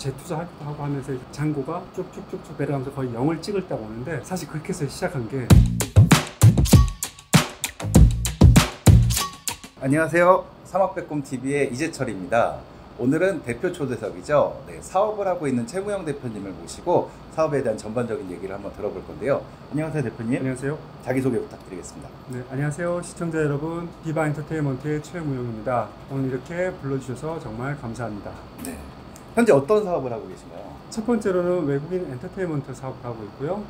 재투자하기도 하고 하면서 잔고가 쭉쭉쭉쭉 내려가면서 거의 0을 찍을 때가 오는데, 사실 그렇게 해서 시작한 게. 안녕하세요. 사막백곰TV의 이재철입니다. 오늘은 대표 초대석이죠. 사업을 하고 있는 최무영 대표님을 모시고 사업에 대한 전반적인 얘기를 한번 들어볼 건데요. 안녕하세요, 대표님. 안녕하세요. 자기소개 부탁드리겠습니다. 네, 안녕하세요. 시청자 여러분, 디바 엔터테인먼트의 최무영입니다. 오늘 이렇게 불러주셔서 정말 감사합니다. 네. 현재 어떤 사업을 하고 계신가요? 첫 번째로는 외국인 엔터테인먼트 사업을 하고 있고요.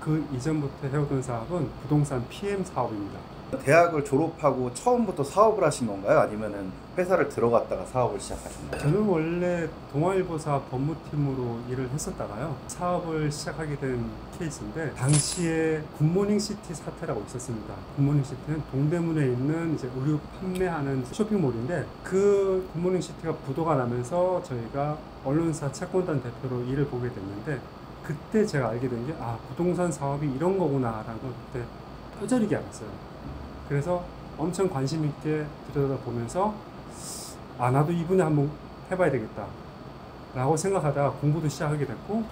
그 이전부터 해오던 사업은 부동산 PM 사업입니다. 대학을 졸업하고 처음부터 사업을 하신 건가요? 아니면은 회사를 들어갔다가 사업을 시작하셨나요? 저는 원래 동아일보사 법무팀으로 일을 했었다가요, 사업을 시작하게 된 케이스인데, 당시에 굿모닝 시티 사태라고 있었습니다. 굿모닝 시티는 동대문에 있는 이제 의류 판매하는 쇼핑몰인데, 그 굿모닝 시티가 부도가 나면서 저희가 언론사 채권단 대표로 일을 보게 됐는데, 그때 제가 알게 된 게, 부동산 사업이 이런 거구나 라는 걸 그때 뼈저리게 알았어요. 그래서 엄청 관심 있게 들여다보면서 나도 이 분야 한번 해봐야 되겠다 라고 생각하다가 공부도 시작하게 됐고,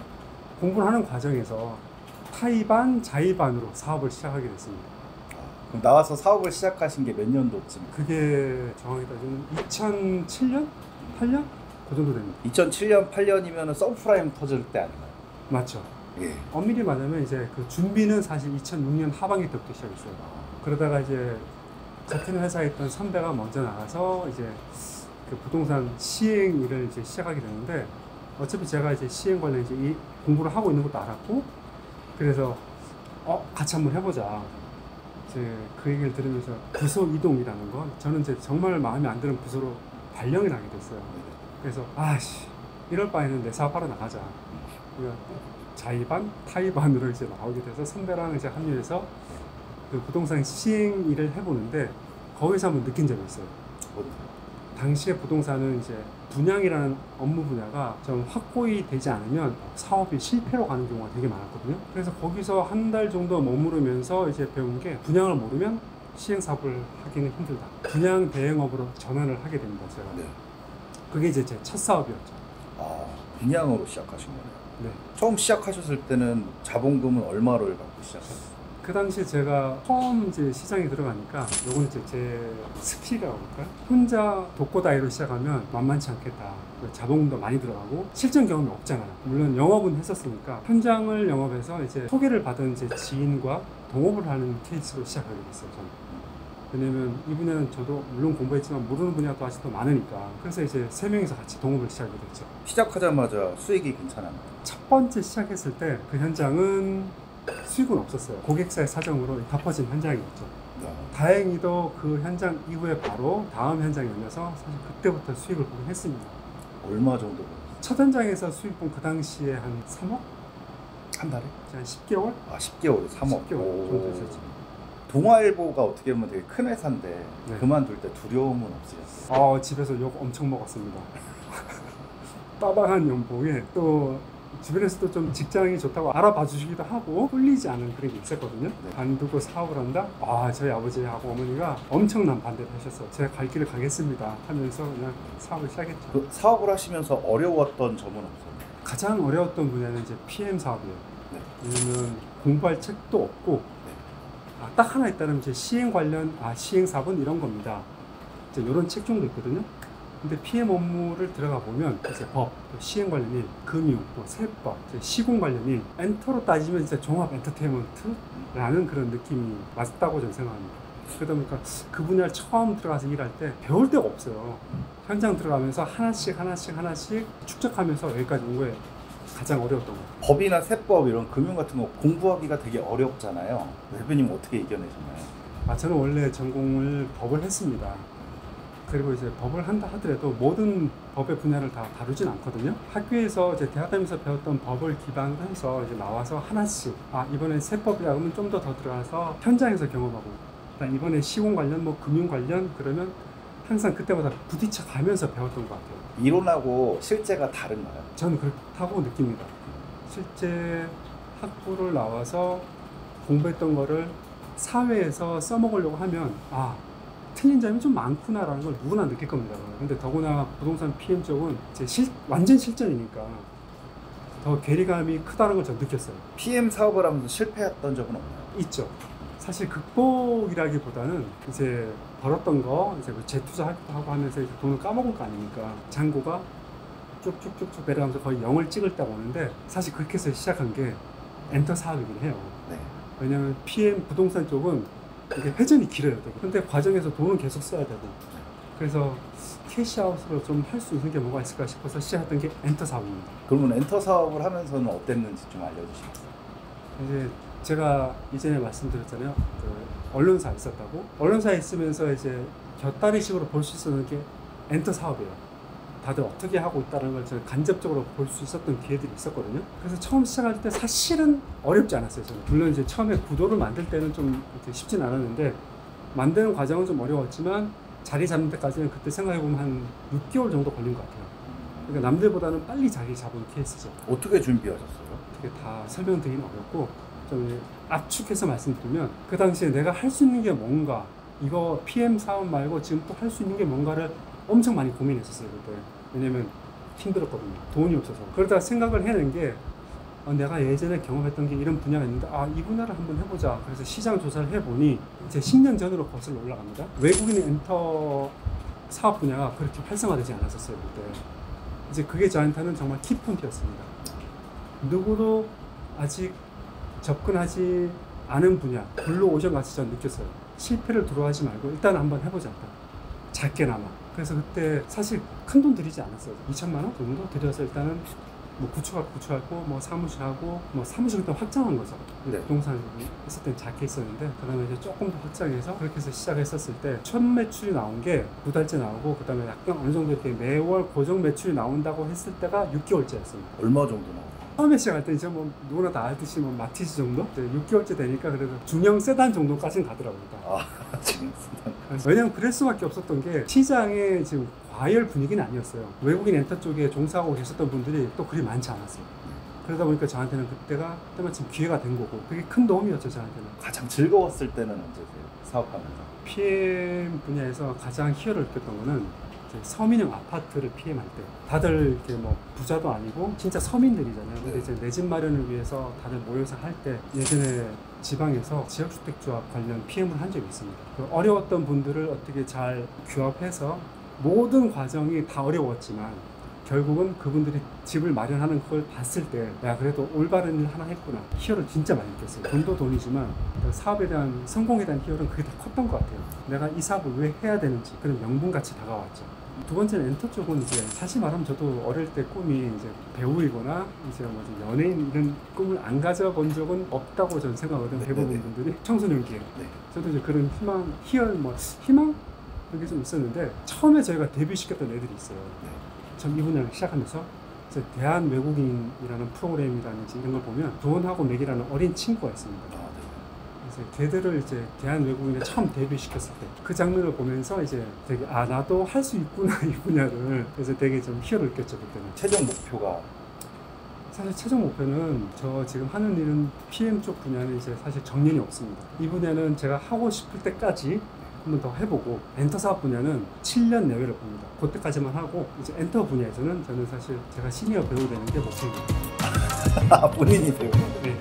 공부를 하는 과정에서 타이반, 자의반으로 사업을 시작하게 됐습니다. 그럼 나와서 사업을 시작하신 게 몇 년도쯤? 그게 정확히 따지면 2007년? 8년? 그 정도 됩니다. 2007년, 8년이면 서브프라임 터질 때 아닌가요? 맞죠. 예. 엄밀히 말하면 이제 그 준비는 사실 2006년 하반기 때부터 시작했어요. 그러다가 이제 같은 회사에 있던 선배가 먼저 나가서 이제 그 부동산 시행 일을 이제 시작하게 됐는데, 어차피 제가 이제 시행 관련 이제 이 공부를 하고 있는 것도 알았고, 그래서 같이 한번 해보자. 이제 그 얘기를 들으면서 부서 이동이라는 건, 저는 이제 정말 마음에 안 드는 부서로 발령이 나게 됐어요. 그래서 이럴 바에는 내 사업하러 나가자. 그러니까 자의반, 타의반으로 이제 나오게 돼서 선배랑 이제 합류해서 그 부동산 시행 일을 해보는데, 거기서 한번 느낀 점이 있어요. 당시에 부동산은 이제 분양이라는 업무 분야가 좀 확고히 되지 않으면 사업이 실패로 가는 경우가 되게 많았거든요. 그래서 거기서 한 달 정도 머무르면서 이제 배운 게, 분양을 모르면 시행 사업을 하기는 힘들다. 분양 대행업으로 전환을 하게 됩니다, 제가. 네. 그게 이제 제 첫 사업이었죠. 분양으로 시작하신 거네요. 네. 처음 시작하셨을 때는 자본금은 얼마를 갖고 시작하셨어요? 그 당시에 제가 처음 이제 시장에 들어가니까, 요건 이제 제 스킬이라고 할까요? 혼자 독고다이로 시작하면 만만치 않겠다. 자본금도 많이 들어가고 실전 경험이 없잖아요. 물론 영업은 했었으니까 현장을 영업해서 이제 소개를 받은 제 지인과 동업을 하는 케이스로 시작하게 됐어요, 저는. 왜냐면 이 분야는 저도 물론 공부했지만 모르는 분야도 아직도 많으니까. 그래서 이제 3명이서 같이 동업을 시작하게 됐죠. 시작하자마자 수익이 괜찮았나요? 첫 번째 시작했을 때 그 현장은 수익은 없었어요. 고객사의 사정으로 덮어진 현장이었죠. 다행히도 그 현장 이후에 바로 다음 현장이 열려서 사실 그때부터 수익을 보긴 했습니다. 얼마 정도? 첫 현장에서 수익 본 그 당시에 한 3억? 한 달에? 한 10개월? 10개월에 3억. 10개월 정도 있었죠. 동아일보가 어떻게 보면 되게 큰 회사인데, 네. 그만둘 때 두려움은 없으셨어요? 집에서 욕 엄청 먹었습니다. 빠방한 연봉에 또 주변에서도 좀 직장이 좋다고 알아봐 주시기도 하고, 꿀리지 않은 그런 게 있었거든요. 관두고 사업을 한다? 저희 아버지하고 어머니가 엄청난 반대를 하셨어요. 제가 갈 길을 가겠습니다 하면서 그냥 사업을 시작했죠. 그 사업을 하시면서 어려웠던 점은 없었나요? 가장 어려웠던 분야는 이제 PM 사업이에요. 네. 왜냐면 공부할 책도 없고, 딱 하나 있다면 이제 시행 관련, 시행 사업은 이런 겁니다, 이제 이런 책 정도 있거든요. 근데 PM 업무를 들어가 보면 이제 법, 또 시행 관련 일, 금융, 또 세법, 시공 관련 일, 엔터로 따지면 이제 종합 엔터테인먼트라는 그런 느낌이 맞다고 저는 생각합니다. 그러다 보니까 그 분야를 처음 들어가서 일할 때 배울 데가 없어요. 현장 들어가면서 하나씩 축적하면서 여기까지 온 거예요. 가장 어려웠던 거. 법이나 세법 이런 금융 같은 거 공부하기가 되게 어렵잖아요. 대표님 어떻게 이겨내셨나요? 저는 원래 전공을 법을 했습니다. 그리고 이제 법을 한다 하더라도 모든 법의 분야를 다 다루진 않거든요. 학교에서 이제 대학 다니면서 배웠던 법을 기반으로 해서 이제 나와서 하나씩, 이번에 세법이라 하면 좀 더 들어가서 현장에서 경험하고, 이번에 시공 관련, 금융 관련, 그러면 항상 그때마다 부딪혀 가면서 배웠던 것 같아요. 이론하고 실제가 다른가요? 저는 그렇다고 느낍니다. 실제 학부를 나와서 공부했던 거를 사회에서 써먹으려고 하면 틀린 점이 좀 많구나라는 걸 누구나 느낄 겁니다. 근데 더구나 부동산 PM 쪽은 이제 완전 실전이니까 더 괴리감이 크다는 걸 저는 느꼈어요. PM 사업을 하면서 실패했던 적은 없나요? 있죠. 사실 극복이라기보다는 이제 벌었던 거 이제 재투자하기도 하고 하면서 이제 돈을 까먹은 거 아닙니까? 잔고가 쭉쭉쭉쭉 내려가면서 거의 0을 찍을 때 오는데, 사실 그렇게 해서 시작한 게 엔터 사업이긴 해요. 네. 왜냐면 PM 부동산 쪽은 이게 회전이 길어요. 되게. 근데 과정에서 돈은 계속 써야 되고, 그래서 캐시아웃으로 좀 할 수 있는 게 뭐가 있을까 싶어서 시작했던 게 엔터 사업입니다. 그러면 엔터 사업을 하면서는 어땠는지 좀 알려주시겠어요? 이제 제가 이전에 말씀드렸잖아요. 그 언론사에 있었다고. 언론사에 있으면서 이제 곁다리식으로 볼 수 있었던 게 엔터 사업이에요. 다들 어떻게 하고 있다는 걸 저는 간접적으로 볼 수 있었던 기회들이 있었거든요. 그래서 처음 시작할 때 사실은 어렵지 않았어요. 저는. 물론 이제 처음에 구도를 만들 때는 좀 쉽진 않았는데, 만드는 과정은 좀 어려웠지만 자리 잡는 데까지는 그때 생각해보면 한 6개월 정도 걸린 것 같아요. 그러니까 남들보다는 빨리 자리 잡은 케이스죠. 어떻게 준비하셨어요? 어떻게 다 설명드리긴 어렵고, 좀 압축해서 말씀드리면, 그 당시에 내가 할 수 있는 게 뭔가, 이거 PM 사업 말고 지금 또 할 수 있는 게 뭔가를 엄청 많이 고민했었어요. 그때. 왜냐면 힘들었거든요. 돈이 없어서. 그러다가 생각을 해낸 게, 내가 예전에 경험했던 게 이런 분야가 있는데, 이 분야를 한번 해보자. 그래서 시장 조사를 해보니 이제 10년 전으로 거슬러 올라갑니다. 외국인 엔터 사업 분야가 그렇게 활성화되지 않았었어요. 그때. 이제 그게 저한테는 정말 키포인트였습니다. 누구도 아직 접근하지 않은 분야, 블루오션같이 저는 느꼈어요. 실패를 두려워하지 말고 일단 한번 해보자. 작게나마. 그래서 그때 사실 큰 돈 들이지 않았어요. 2천만 원 정도 들여서 일단은 뭐 구축하고 뭐 사무실하고 뭐 사무실 그때 확장한 거죠. 네. 부동산 했을 땐 작게 있었는데, 그다음에 이제 조금 더 확장해서 그렇게 해서 시작했었을 때 첫 매출이 나온 게 2달째 나오고, 그다음에 약간 어느 정도 이렇게 매월 고정 매출이 나온다고 했을 때가 6개월째였습니다. 얼마 정도 나와요? 처음에 시작할 때 이제 뭐 누구나 다 알듯이 뭐 마티즈 정도? 6개월째 되니까 그래도 중형 세단 정도까지는 가더라고요. 지금 왜냐면 그럴 수밖에 없었던 게, 시장에 지금 과열 분위기는 아니었어요. 외국인 엔터 쪽에 종사하고 계셨던 분들이 또 그리 많지 않았어요. 그러다 보니까 저한테는 그때가 때마침 기회가 된 거고, 그게 큰 도움이었죠. 저한테는. 가장 즐거웠을 때는 언제세요? 사업하면서? PM 분야에서 가장 희열을 느꼈던 거는 이제 서민형 아파트를 PM할 때, 다들 이렇게 뭐 부자도 아니고 진짜 서민들이잖아요. 근데 이제 내 집 마련을 위해서 다들 모여서 할 때, 예전에 지방에서 지역주택조합 관련 PM을 한 적이 있습니다. 그 어려웠던 분들을 어떻게 잘 규합해서, 모든 과정이 다 어려웠지만 결국은 그분들이 집을 마련하는 걸 봤을 때, 야, 그래도 올바른 일 하나 했구나. 희열을 진짜 많이 느꼈어요. 돈도 돈이지만 그 사업에 대한, 성공에 대한 희열은 그게 더 컸던 것 같아요. 내가 이 사업을 왜 해야 되는지 그런 명분같이 다가왔죠. 두 번째는 엔터 쪽은 이제 사실 말하면 저도 어릴 때 꿈이 이제 배우이거나 이제 뭐 연예인 이런 꿈을 안 가져본 적은 없다고 저는 생각하거든요. 대부분 분들이 청소년기에. 저도 이제 그런 희망, 희망? 그게 좀 있었는데, 처음에 저희가 데뷔시켰던 애들이 있어요. 전 이 분야를 시작하면서 이제 대한 외국인이라는 프로그램이라든지 이런 걸 보면 조언하고 맥이라는 어린 친구가 있습니다. 그래서 걔들을 이제 대한 외국인에 처음 데뷔시켰을 때 그 장면을 보면서 이제 되게 나도 할 수 있구나 이 분야를. 그래서 되게 좀 희열을 느꼈죠. 그때는. 최종 목표가? 사실 최종 목표는 저 지금 하는 일은 PM 쪽 분야는 이제 사실 정년이 없습니다. 이 분야는 제가 하고 싶을 때까지 한 번 더 해보고, 엔터 사업 분야는 7년 내외를 봅니다. 그때까지만 하고, 이제 엔터 분야에서는 저는 사실 제가 시니어 배우 되는 게 목표입니다. 본인이 배우는? 네.